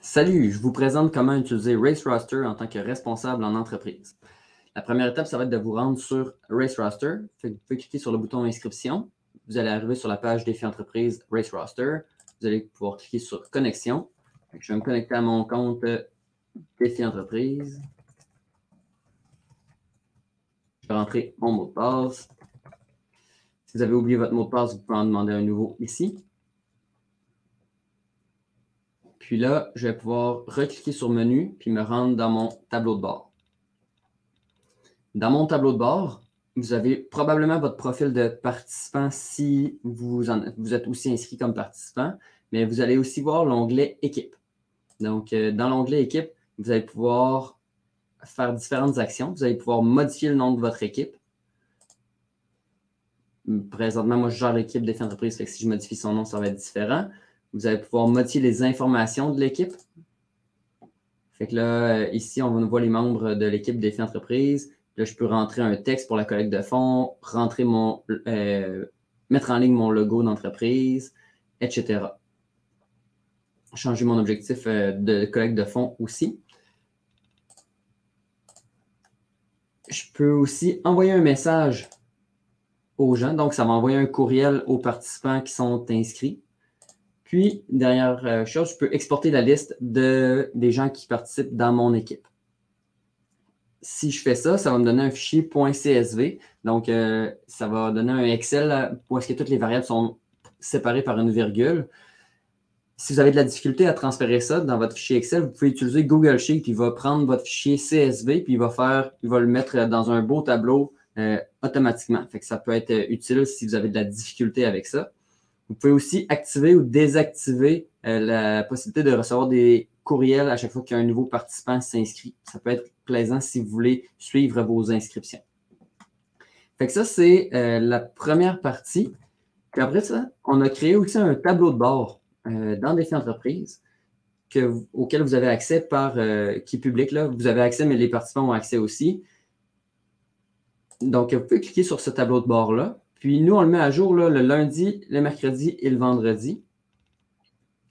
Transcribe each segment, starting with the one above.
Salut, je vous présente comment utiliser RaceRoster en tant que responsable en entreprise. La première étape, ça va être de vous rendre sur RaceRoster. Vous pouvez cliquer sur le bouton inscription. Vous allez arriver sur la page Défi Entreprise RaceRoster. Vous allez pouvoir cliquer sur Connexion. Je vais me connecter à mon compte Défi Entreprise. Je vais rentrer mon mot de passe. Si vous avez oublié votre mot de passe, vous pouvez en demander un nouveau ici. Puis là, je vais pouvoir recliquer sur Menu puis me rendre dans mon tableau de bord. Dans mon tableau de bord, vous avez probablement votre profil de participant si vous êtes aussi inscrit comme participant, mais vous allez aussi voir l'onglet Équipe. Donc, dans l'onglet Équipe, vous allez pouvoir faire différentes actions. Vous allez pouvoir modifier le nom de votre équipe. Présentement, moi, je gère l'équipe Défi Entreprise, fait que si je modifie son nom, ça va être différent. Vous allez pouvoir modifier les informations de l'équipe. Fait que là, ici, on voit les membres de l'équipe Défi Entreprise. Là, je peux rentrer un texte pour la collecte de fonds, mettre en ligne mon logo d'entreprise, etc. Changer mon objectif de collecte de fonds aussi. Je peux aussi envoyer un message aux gens. Donc, ça va envoyer un courriel aux participants qui sont inscrits. Puis, dernière chose, je peux exporter la liste des gens qui participent dans mon équipe. Si je fais ça, ça va me donner un fichier .csv. Donc, ça va donner un Excel où est-ce que toutes les variables sont séparées par une virgule. Si vous avez de la difficulté à transférer ça dans votre fichier Excel, vous pouvez utiliser Google Sheet. Il va prendre votre fichier CSV puis il va le mettre dans un beau tableau automatiquement. Fait que ça peut être utile si vous avez de la difficulté avec ça. Vous pouvez aussi activer ou désactiver la possibilité de recevoir des courriels à chaque fois qu'un nouveau participant s'inscrit. Ça peut être plaisant si vous voulez suivre vos inscriptions. Fait que ça, c'est la première partie. Puis après ça, on a créé aussi un tableau de bord dans Défi Entreprise auquel vous avez accès qui est public. Là. Vous avez accès, mais les participants ont accès aussi. Donc, vous pouvez cliquer sur ce tableau de bord-là. Puis nous, on le met à jour là, le lundi, le mercredi et le vendredi.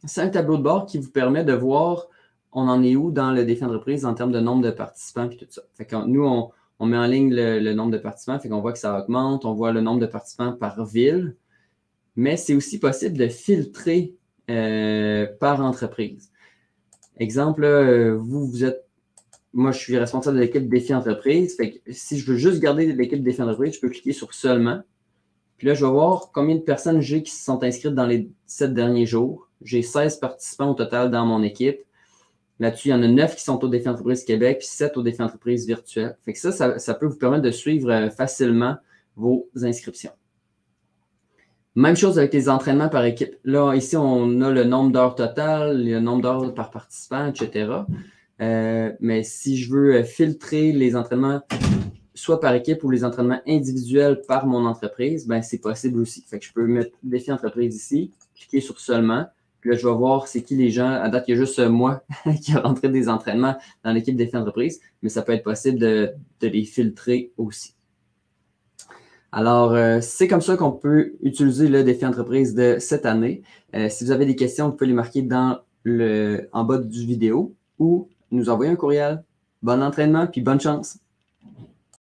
C'est un tableau de bord qui vous permet de voir on en est où dans le défi entreprise en termes de nombre de participants et tout ça. Fait que nous, on met en ligne le nombre de participants, fait qu'on voit que ça augmente, on voit le nombre de participants par ville, mais c'est aussi possible de filtrer par entreprise. Exemple, moi, je suis responsable de l'équipe Défi Entreprise. Fait que si je veux juste garder l'équipe Défi Entreprise, je peux cliquer sur Seulement. Puis là, je vais voir combien de personnes j'ai qui se sont inscrites dans les 7 derniers jours. J'ai 16 participants au total dans mon équipe. Là-dessus, il y en a 9 qui sont au Défi Entreprise Québec, puis 7 au Défi Entreprise virtuel. Fait que ça peut vous permettre de suivre facilement vos inscriptions. Même chose avec les entraînements par équipe. Là, ici, on a le nombre d'heures totales, le nombre d'heures par participant, etc. Mais si je veux filtrer les entraînements soit par équipe ou les entraînements individuels par mon entreprise, ben c'est possible aussi. Fait que je peux mettre Défi Entreprise ici, cliquer sur Seulement, puis là, je vais voir c'est qui les gens. À date, il y a juste moi qui a rentré des entraînements dans l'équipe Défi Entreprise, mais ça peut être possible de les filtrer aussi. Alors, c'est comme ça qu'on peut utiliser le Défi Entreprise de cette année. Si vous avez des questions, vous pouvez les marquer en bas du vidéo ou nous envoyer un courriel. Bon entraînement puis bonne chance!